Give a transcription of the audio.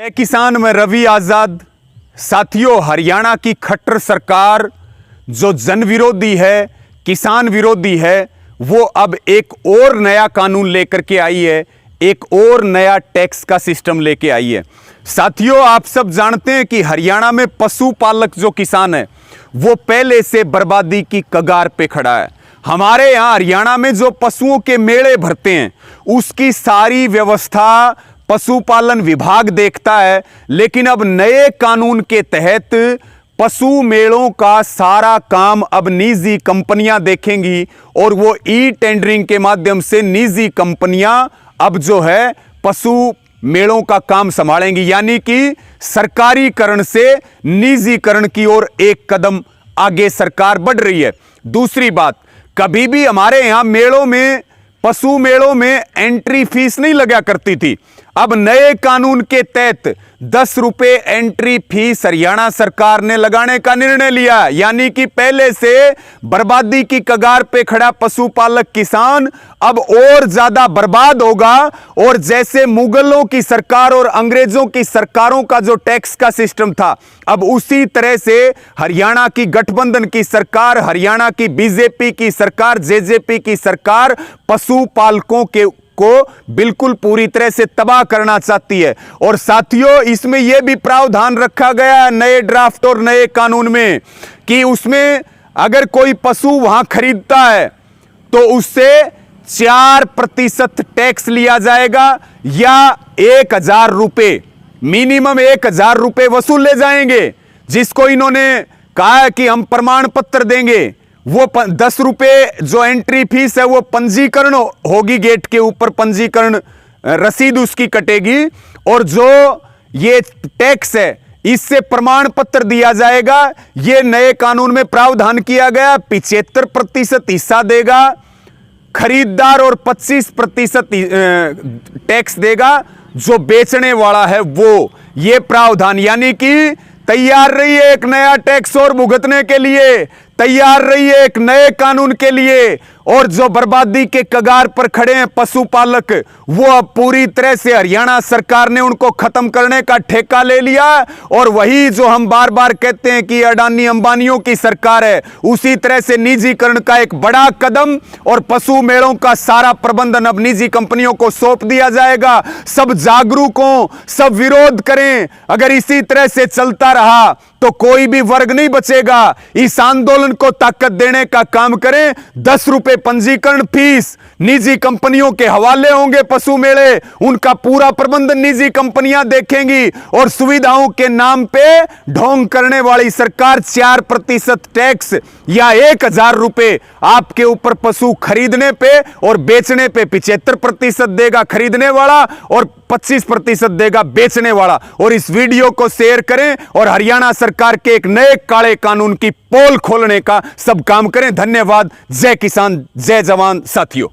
किसान में रवि आजाद। साथियों, हरियाणा की खट्टर सरकार जो जन विरोधी है, किसान विरोधी है, वो अब एक और नया कानून लेकर के आई है, एक और नया टैक्स का सिस्टम लेके आई है। साथियों, आप सब जानते हैं कि हरियाणा में पशुपालक जो किसान है वो पहले से बर्बादी की कगार पे खड़ा है। हमारे यहाँ हरियाणा में जो पशुओं के मेले भरते हैं उसकी सारी व्यवस्था पशुपालन विभाग देखता है, लेकिन अब नए कानून के तहत पशु मेलों का सारा काम अब निजी कंपनियां देखेंगी और वो ई टेंडरिंग के माध्यम से निजी कंपनियां अब जो है पशु मेलों का काम संभालेंगी, यानी कि सरकारीकरण से निजीकरण की ओर एक कदम आगे सरकार बढ़ रही है। दूसरी बात, कभी भी हमारे यहां मेलों में, पशु मेलों में एंट्री फीस नहीं लगा करती थी। अब नए कानून के तहत 10 रुपए एंट्री फीस हरियाणा सरकार ने लगाने का निर्णय लिया, यानी कि पहले से बर्बादी की कगार पे खड़ा पशुपालक किसान अब और ज्यादा बर्बाद होगा। और जैसे मुगलों की सरकार और अंग्रेजों की सरकारों का जो टैक्स का सिस्टम था, अब उसी तरह से हरियाणा की गठबंधन की सरकार, हरियाणा की बीजेपी की सरकार, जेजेपी की सरकार पशुपालकों को बिल्कुल पूरी तरह से तबाह करना चाहती है। और साथियों, इसमें यह भी प्रावधान रखा गया है नए ड्राफ्ट और नए कानून में कि उसमें अगर कोई पशु वहां खरीदता है तो उससे 4% टैक्स लिया जाएगा या 1000 रुपए, मिनिमम 1000 रुपए वसूल ले जाएंगे। जिसको इन्होंने कहा है कि हम प्रमाण पत्र देंगे, वो 10 रुपए जो एंट्री फीस है वो पंजीकरण होगी, गेट के ऊपर पंजीकरण रसीद उसकी कटेगी, और जो ये टैक्स है इससे प्रमाण पत्र दिया जाएगा। ये नए कानून में प्रावधान किया गया। 75% हिस्सा देगा खरीदार और 25% टैक्स देगा जो बेचने वाला है वो। ये प्रावधान, यानी कि तैयार रहिए एक नया टैक्स और भुगतने के लिए, तैयार रहिए एक नए कानून के लिए। और जो बर्बादी के कगार पर खड़े हैं पशुपालक, वो अब पूरी तरह से हरियाणा सरकार ने उनको खत्म करने का ठेका ले लिया। और वही जो हम बार बार कहते हैं कि अडानी अंबानियों की सरकार है, उसी तरह से निजीकरण का एक बड़ा कदम और पशु मेलों का सारा प्रबंधन अब निजी कंपनियों को सौंप दिया जाएगा। सब जागरूक हों, सब विरोध करें। अगर इसी तरह से चलता रहा तो कोई भी वर्ग नहीं बचेगा। इस आंदोलन को ताकत देने का काम करें। 10 रुपए पंजीकरण फीस निजी कंपनियों के हवाले होंगे। पशु मेले, उनका पूरा प्रबंधन निजी कंपनियां देखेंगी और सुविधाओं के नाम पे ढोंग करने वाली सरकार 4% टैक्स या 1000 रुपए आपके ऊपर पशु खरीदने पे और बेचने पे 75% देगा खरीदने वाला और 25% देगा बेचने वाला। और इस वीडियो को शेयर करें और हरियाणा सरकार के एक नए काले कानून की पोल खोलने का सब काम करें। धन्यवाद। जय किसान, जय जवान। साथियों।